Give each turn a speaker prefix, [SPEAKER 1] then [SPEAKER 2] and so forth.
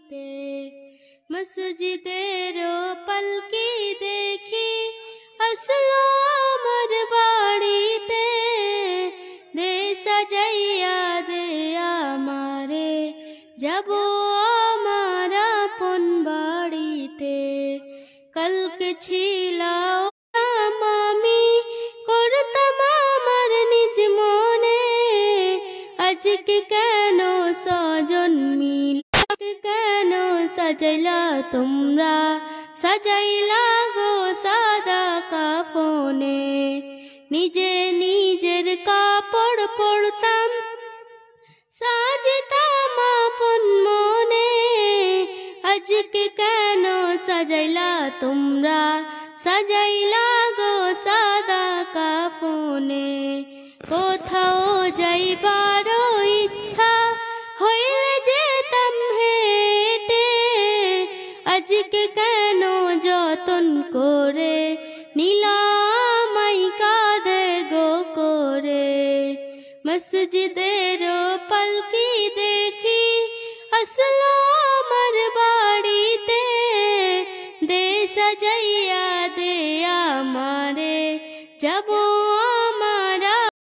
[SPEAKER 1] বাড়িতে মসজিদের পালকি দেখি আসলো আমার বাড়িতে দে সাজাইয়া দে আমারে যাব আমার আপন বাড়িতে কালকে ছিল আমি করতাম আমার নিজ মনে আজকে কেন সজন মিল কেন সাজাইলা তোমরা সাজাইলা গো সাদা কাফনে নিজে নিজের কাপড় পরতাম সাজতাম আপন মনে আজকে কেন সাজাইলা তোমরা সাজাইলা গো সাদা কাফনে কোথাও যাইবার ইচ্ছা হইলে যেতাম হেঁটে আজকে কেন যতন করে নীলামাই কাঁদে গো করে মসজিদের পালকি দেখি আসলো আমার বাড়িতে দে সাজাইয়া